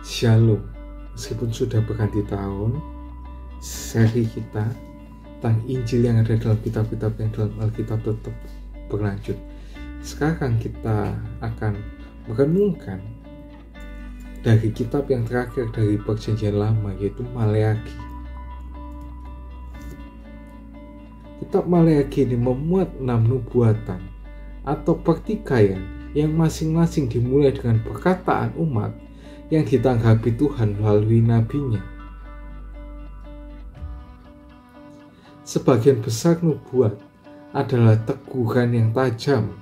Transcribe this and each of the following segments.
Shalom. Meskipun sudah berganti tahun, seri kita tentang Injil yang ada dalam kitab-kitab yang dalam Alkitab tetap berlanjut. Sekarang kita akan merenungkan dari kitab yang terakhir dari Perjanjian Lama, yaitu Maleakhi. Kitab Maleakhi ini memuat 6 nubuatan atau pertikaian yang masing-masing dimulai dengan perkataan umat yang ditanggapi Tuhan melalui nabinya. Sebagian besar nubuat adalah teguran yang tajam.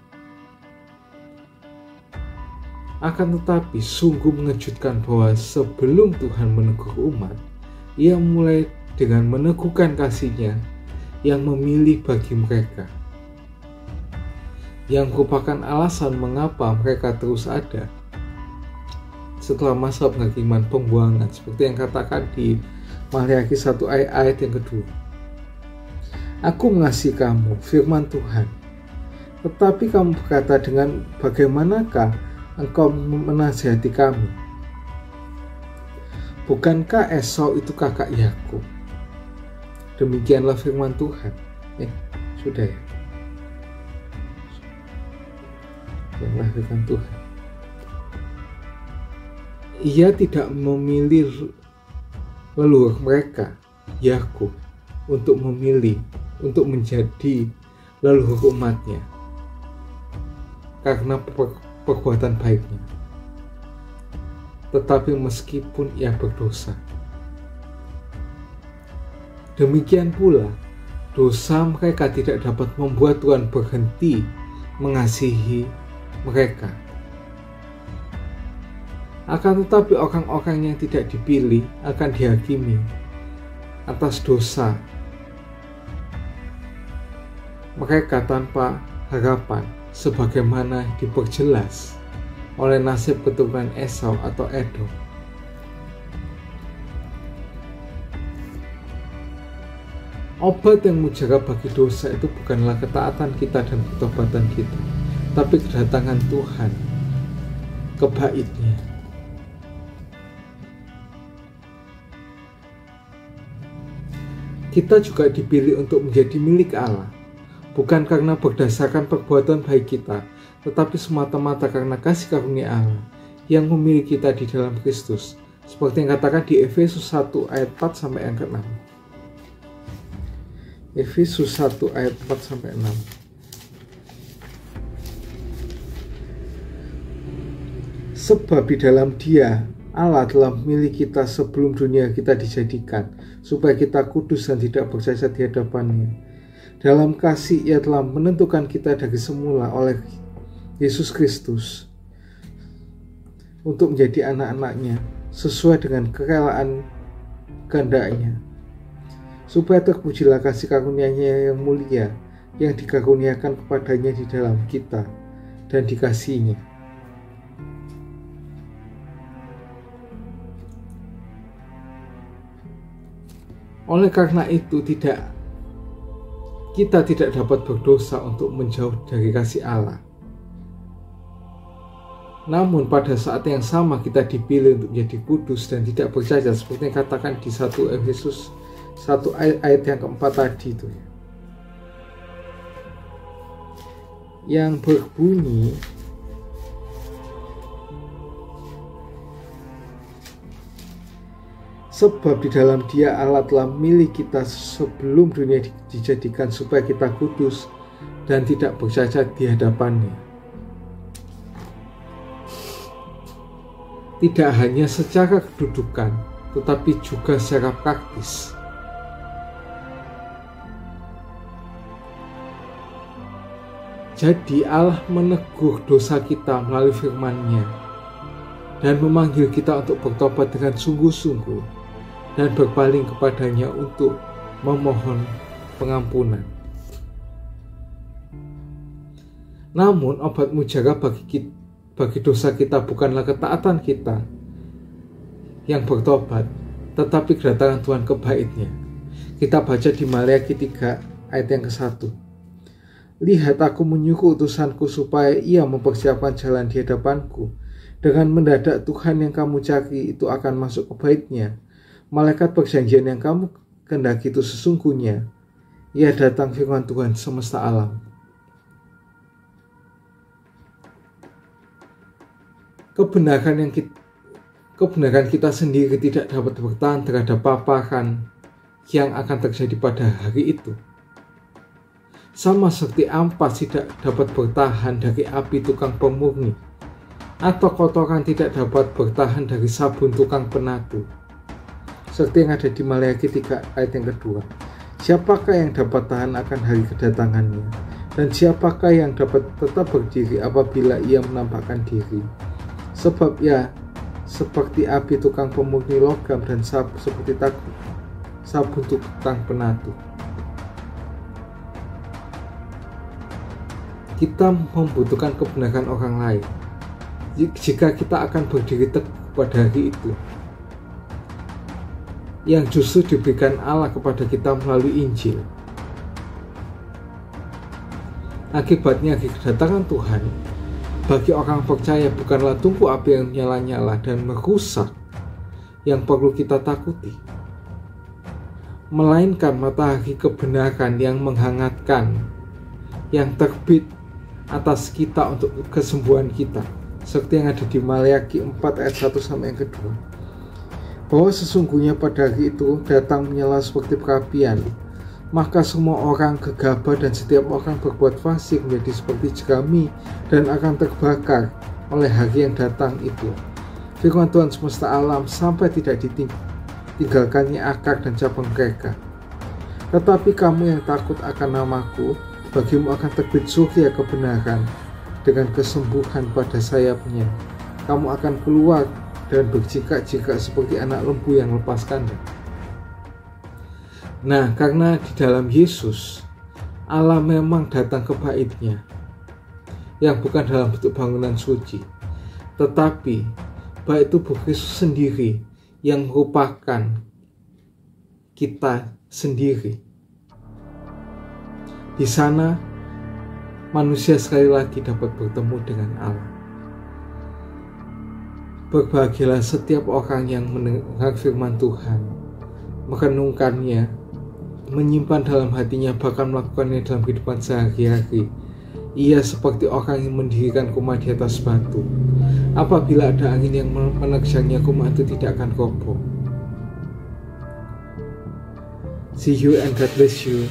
Akan tetapi sungguh mengejutkan bahwa sebelum Tuhan menegur umat, Ia mulai dengan meneguhkan kasih-Nya yang memilih bagi mereka, yang merupakan alasan mengapa mereka terus ada setelah masa penghakiman pembuangan, seperti yang katakan di Maleakhi 1 ayat yang kedua. Aku mengasihi kamu, firman Tuhan, tetapi kamu berkata, dengan bagaimanakah engkau menasihati kami? Bukankah Esau itu kakak Yakub? Demikianlah firman Tuhan. Sudah ya? Demikianlah firman Tuhan. Ia tidak memilih leluhur mereka, Yakub, untuk menjadi leluhur umatnya karena perbuatan baiknya. Tetapi meskipun ia berdosa, demikian pula dosa mereka tidak dapat membuat Tuhan berhenti mengasihi mereka. Akan tetapi orang-orang yang tidak dipilih akan dihakimi atas dosa mereka tanpa harapan, sebagaimana diperjelas oleh nasib keturunan Esau atau Edom. Obat yang mujarab bagi dosa itu bukanlah ketaatan kita dan pertobatan kita, tapi kedatangan Tuhan, kebaikan-Nya. Kita juga dipilih untuk menjadi milik Allah, bukan karena berdasarkan perbuatan baik kita, tetapi semata-mata karena kasih karunia Allah yang memilih kita di dalam Kristus, seperti yang katakan di Efesus 1 ayat 4 sampai yang ke-6. Efesus 1 ayat 4 sampai 6. Sebab di dalam Dia Allah telah memilih kita sebelum dunia kita dijadikan, supaya kita kudus dan tidak bercacat di hadapan-Nya. Dalam kasih Ia telah menentukan kita dari semula oleh Yesus Kristus untuk menjadi anak-anak-Nya sesuai dengan kerelaan kehendak-Nya, supaya terpujilah kasih karunia-Nya yang mulia yang dikaruniakan kepadanya di dalam kita dan dikasihi-Nya. Oleh karena itu kita tidak dapat berdosa untuk menjauh dari kasih Allah. Namun pada saat yang sama kita dipilih untuk menjadi kudus dan tidak bercacat, seperti yang katakan di 1 Efesus 1 ayat yang keempat tadi itu, yang berbunyi, sebab di dalam Dia Allah telah memilih kita sebelum dunia dijadikan, supaya kita kudus dan tidak bercacat di hadapan-Nya. Tidak hanya secara kedudukan, tetapi juga secara praktis. Jadi Allah menegur dosa kita melalui firman-Nya dan memanggil kita untuk bertobat dengan sungguh-sungguh dan berpaling kepadanya untuk memohon pengampunan. Namun obat mujarab bagi dosa kita bukanlah ketaatan kita yang bertobat, tetapi kedatangan Tuhan kebaikan-Nya. Kita baca di Maleakhi 3 ayat yang ke-1. Lihat, aku menyuruh utusanku supaya ia mempersiapkan jalan di hadapanku, Dengan mendadak Tuhan yang kamu cari itu akan masuk ke bait-Nya. Malaikat perjanjian yang kamu kehendaki itu sesungguhnya ia datang, firman Tuhan semesta alam. Kebenaran kita sendiri tidak dapat bertahan terhadap paparan yang akan terjadi pada hari itu. Sama seperti ampas tidak dapat bertahan dari api tukang pemurni, atau kotoran tidak dapat bertahan dari sabun tukang penatu. Seperti yang ada di Maleakhi 3 ayat yang kedua. Siapakah yang dapat tahan akan hari kedatangannya? Dan siapakah yang dapat tetap berdiri apabila ia menampakkan diri? Sebab ia seperti api tukang pemurni logam dan seperti sabun tukang penatu. Kita membutuhkan kebenaran orang lain jika kita akan berdiri teguh pada hari itu, yang justru diberikan Allah kepada kita melalui Injil. Akibatnya hari kedatangan Tuhan bagi orang percaya bukanlah tungku api yang menyala-nyala dan merusak yang perlu kita takuti, melainkan matahari kebenaran yang menghangatkan, yang terbit atas kita untuk kesembuhan kita, seperti yang ada di Maleakhi 4 ayat 1 sampai yang kedua. Bahwa sesungguhnya pada hari itu datang menyala seperti perapian, maka semua orang gegabah dan setiap orang berbuat fasik menjadi seperti jerami dan akan terbakar oleh hari yang datang itu. Firman Tuhan semesta alam sampai tidak ditinggalkannya akar dan cabang mereka. Tetapi kamu yang takut akan namaku, bagimu akan terbit surya kebenaran dengan kesembuhan pada sayapnya. Kamu akan keluar dan berjikak-jikak seperti anak lembu yang lepas kandang. Nah, karena di dalam Yesus, Allah memang datang ke bait-Nya, yang bukan dalam bentuk bangunan suci, tetapi bait tubuh Kristus sendiri yang merupakan kita sendiri. Di sana, manusia sekali lagi dapat bertemu dengan Allah. Berbahagialah setiap orang yang mendengar firman Tuhan, merenungkannya, menyimpan dalam hatinya, bahkan melakukannya dalam kehidupan sehari-hari. Ia seperti orang yang mendirikan rumah di atas batu. Apabila ada angin yang menerjangnya, rumah itu tidak akan roboh. See you and God bless you.